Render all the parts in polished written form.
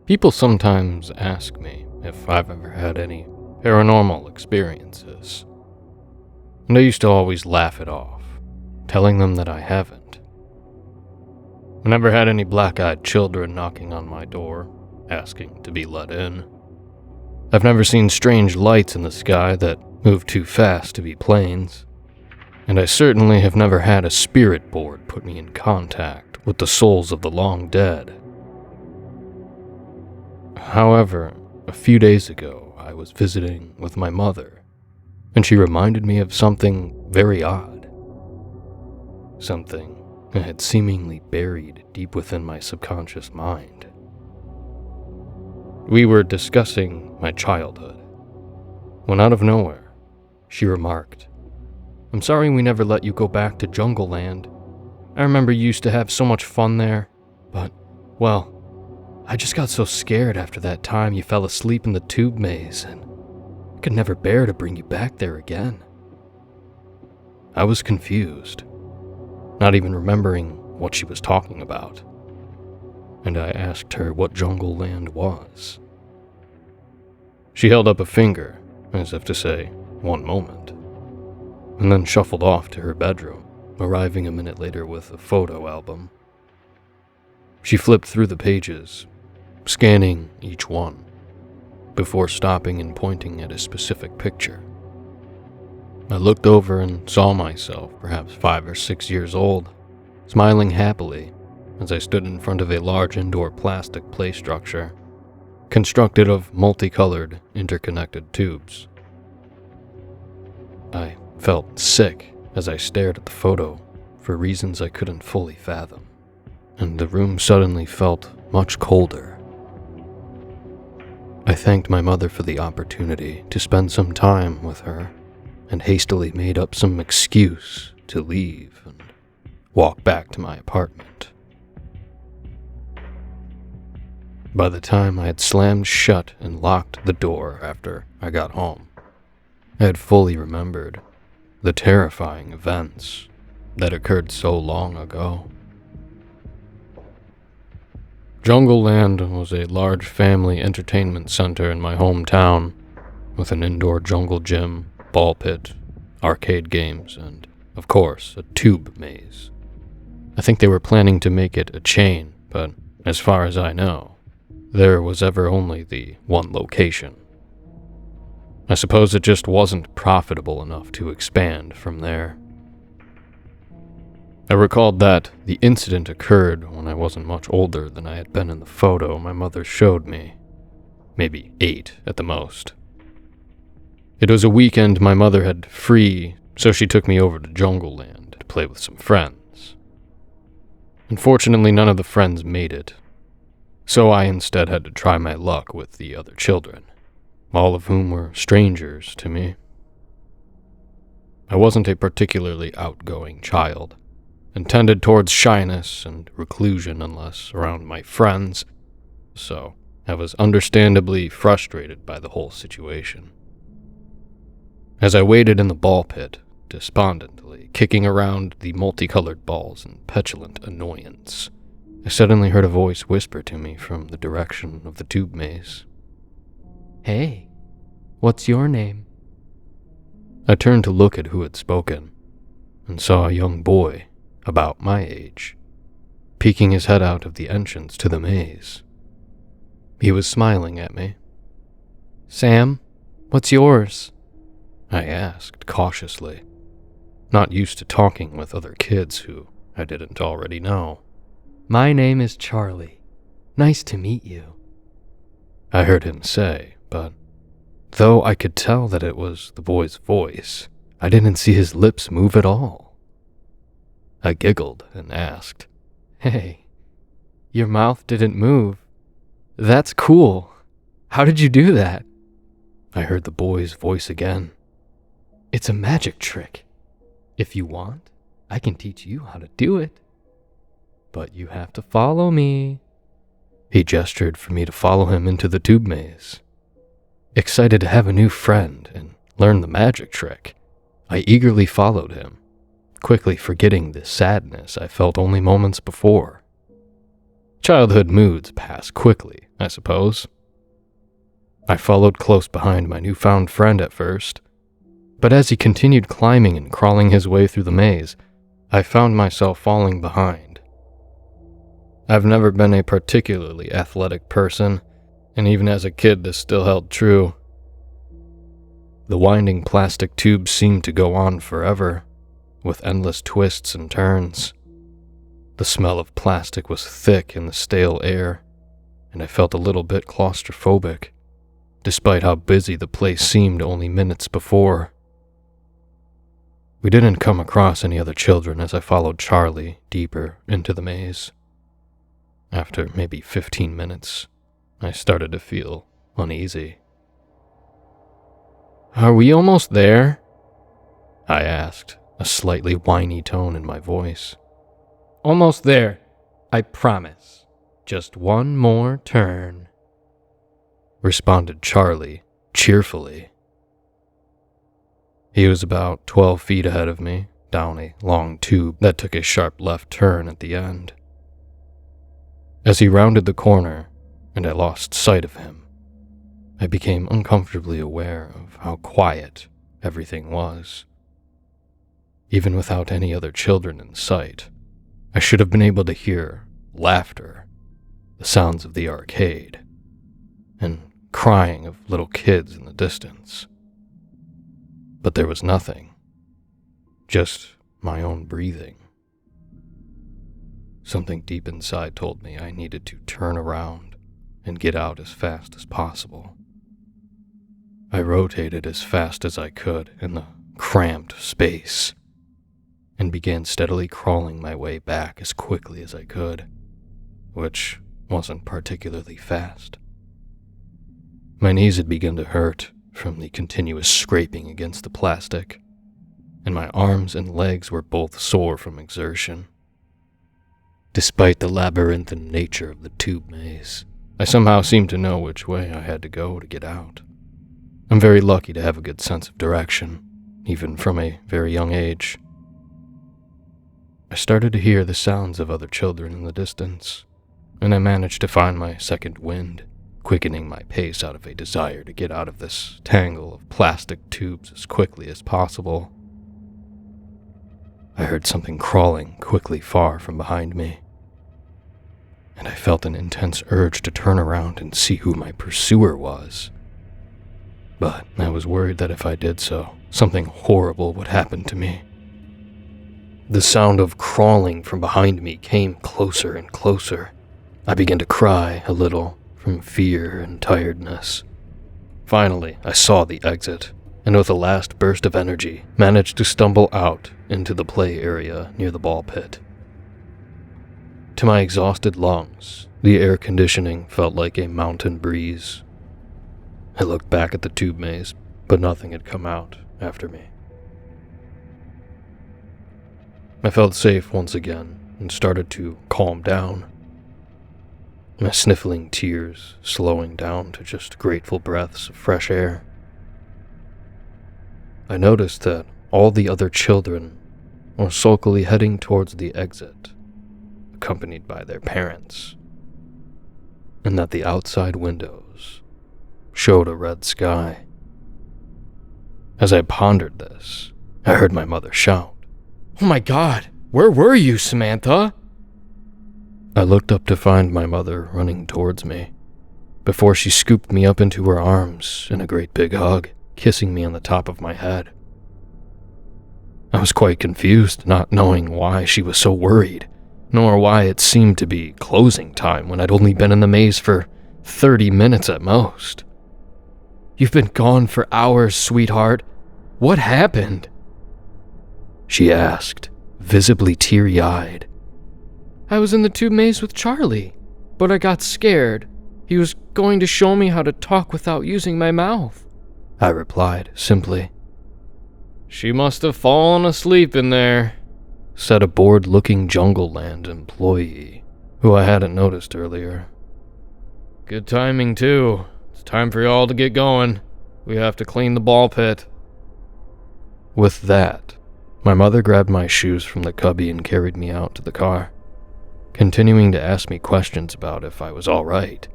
People sometimes ask me if I've ever had any paranormal experiences, and I used to always laugh it off, telling them that I haven't. I never had any black-eyed children knocking on my door, asking to be let in. I've never seen strange lights in the sky that move too fast to be planes, and I certainly have never had a spirit board put me in contact with the souls of the long dead. However, a few days ago, I was visiting with my mother, and she reminded me of something very odd. Something I had seemingly buried deep within my subconscious mind. We were discussing my childhood, when out of nowhere, she remarked, "I'm sorry we never let you go back to Jungle Land. I remember you used to have so much fun there, but, well, I just got so scared after that time you fell asleep in the tube maze, and I could never bear to bring you back there again." I was confused, not even remembering what she was talking about, and I asked her what Jungle Land was. She held up a finger, as if to say, "One moment," and then shuffled off to her bedroom, arriving a minute later with a photo album. She flipped through the pages, scanning each one, before stopping and pointing at a specific picture. I looked over and saw myself, perhaps 5 or 6 years old, smiling happily as I stood in front of a large indoor plastic play structure, constructed of multicolored, interconnected tubes. I felt sick as I stared at the photo for reasons I couldn't fully fathom, and the room suddenly felt much colder. I thanked my mother for the opportunity to spend some time with her, and hastily made up some excuse to leave and walk back to my apartment. By the time I had slammed shut and locked the door after I got home, I had fully remembered the terrifying events that occurred so long ago. Jungle Land was a large family entertainment center in my hometown, with an indoor jungle gym, ball pit, arcade games, and, of course, a tube maze. I think they were planning to make it a chain, but as far as I know, there was ever only the one location. I suppose it just wasn't profitable enough to expand from there. I recalled that the incident occurred when I wasn't much older than I had been in the photo my mother showed me, maybe 8 at the most. It was a weekend my mother had free, so she took me over to Jungle Land to play with some friends. Unfortunately, none of the friends made it, so I instead had to try my luck with the other children, all of whom were strangers to me. I wasn't a particularly outgoing child, and tended towards shyness and reclusion unless around my friends, so I was understandably frustrated by the whole situation. As I waited in the ball pit, despondently kicking around the multicolored balls in petulant annoyance, I suddenly heard a voice whisper to me from the direction of the tube maze. "Hey, what's your name?" I turned to look at who had spoken, and saw a young boy, about my age, peeking his head out of the entrance to the maze. He was smiling at me. "Sam, what's yours?" I asked cautiously, not used to talking with other kids who I didn't already know. "My name is Charlie. Nice to meet you," I heard him say, but though I could tell that it was the boy's voice, I didn't see his lips move at all. I giggled and asked, "Hey, your mouth didn't move. That's cool. How did you do that?" I heard the boy's voice again. "It's a magic trick. If you want, I can teach you how to do it. But you have to follow me." He gestured for me to follow him into the tube maze. Excited to have a new friend and learn the magic trick, I eagerly followed him, quickly forgetting the sadness I felt only moments before. Childhood moods pass quickly, I suppose. I followed close behind my newfound friend at first, but as he continued climbing and crawling his way through the maze, I found myself falling behind. I've never been a particularly athletic person, and even as a kid this still held true. The winding plastic tubes seemed to go on forever, with endless twists and turns. The smell of plastic was thick in the stale air, and I felt a little bit claustrophobic, despite how busy the place seemed only minutes before. We didn't come across any other children as I followed Charlie deeper into the maze. After maybe 15 minutes, I started to feel uneasy. "Are we almost there?" I asked, a slightly whiny tone in my voice. "Almost there, I promise. Just one more turn," responded Charlie cheerfully. He was about 12 feet ahead of me, down a long tube that took a sharp left turn at the end. As he rounded the corner, and I lost sight of him, I became uncomfortably aware of how quiet everything was. Even without any other children in sight, I should have been able to hear laughter, the sounds of the arcade, and crying of little kids in the distance. But there was nothing, just my own breathing. Something deep inside told me I needed to turn around and get out as fast as possible. I rotated as fast as I could in the cramped space and began steadily crawling my way back as quickly as I could, which wasn't particularly fast. My knees had begun to hurt from the continuous scraping against the plastic, and my arms and legs were both sore from exertion. Despite the labyrinthine nature of the tube maze, I somehow seemed to know which way I had to go to get out. I'm very lucky to have a good sense of direction, even from a very young age. I started to hear the sounds of other children in the distance, and I managed to find my second wind, quickening my pace out of a desire to get out of this tangle of plastic tubes as quickly as possible. I heard something crawling quickly far from behind me, and I felt an intense urge to turn around and see who my pursuer was. But I was worried that if I did so, something horrible would happen to me. The sound of crawling from behind me came closer and closer. I began to cry a little from fear and tiredness. Finally, I saw the exit, and with a last burst of energy, managed to stumble out into the play area near the ball pit. To my exhausted lungs, the air conditioning felt like a mountain breeze. I looked back at the tube maze, but nothing had come out after me. I felt safe once again and started to calm down, my sniffling tears slowing down to just grateful breaths of fresh air. I noticed that all the other children were sulkily heading towards the exit, accompanied by their parents, and that the outside windows showed a red sky. As I pondered this, I heard my mother shout, "Oh my God, where were you, Samantha?" I looked up to find my mother running towards me, before she scooped me up into her arms in a great big hug, kissing me on the top of my head. I was quite confused, not knowing why she was so worried, nor why it seemed to be closing time when I'd only been in the maze for 30 minutes at most. "You've been gone for hours, sweetheart. What happened?" she asked, visibly teary-eyed. "I was in the tube maze with Charlie, but I got scared. He was going to show me how to talk without using my mouth," I replied simply. "She must have fallen asleep in there," said a bored-looking Jungle Land employee, who I hadn't noticed earlier. "Good timing, too. It's time for y'all to get going. We have to clean the ball pit." With that, my mother grabbed my shoes from the cubby and carried me out to the car. continuing to ask me questions about if I was all right,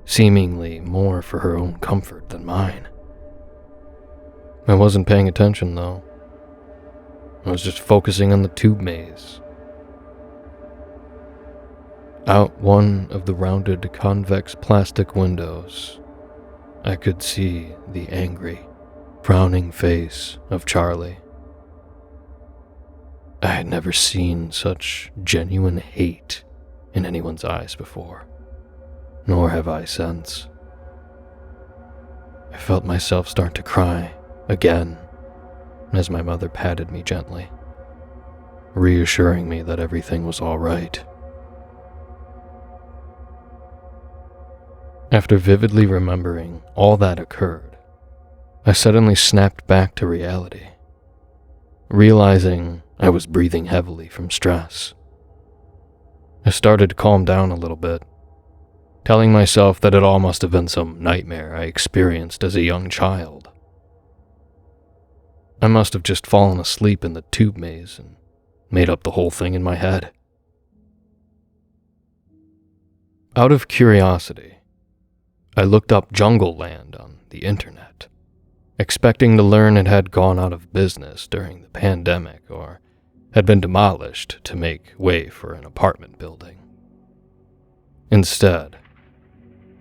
seemingly more for her own comfort than mine. I wasn't paying attention, though. I was just focusing on the tube maze. Out one of the rounded convex plastic windows, I could see the angry, frowning face of Charlie. I had never seen such genuine hate in anyone's eyes before, nor have I since. I felt myself start to cry again as my mother patted me gently, reassuring me that everything was all right. After vividly remembering all that occurred, I suddenly snapped back to reality, realizing I was breathing heavily from stress. I started to calm down a little bit, telling myself that it all must have been some nightmare I experienced as a young child. I must have just fallen asleep in the tube maze and made up the whole thing in my head. Out of curiosity, I looked up Jungle Land on the internet, expecting to learn it had gone out of business during the pandemic or had been demolished to make way for an apartment building. Instead,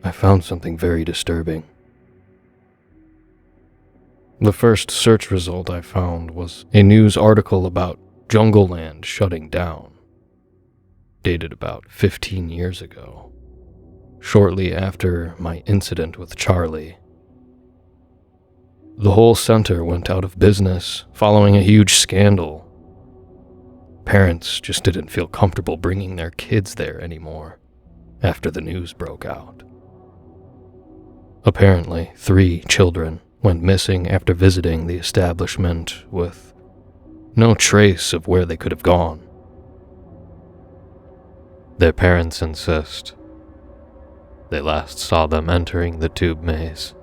I found something very disturbing. The first search result I found was a news article about Jungle Land shutting down, dated about 15 years ago. Shortly after my incident with Charlie. The whole center went out of business following a huge scandal. Parents just didn't feel comfortable bringing their kids there anymore after the news broke out. Apparently, 3 children went missing after visiting the establishment with no trace of where they could have gone. Their parents insist they last saw them entering the tube maze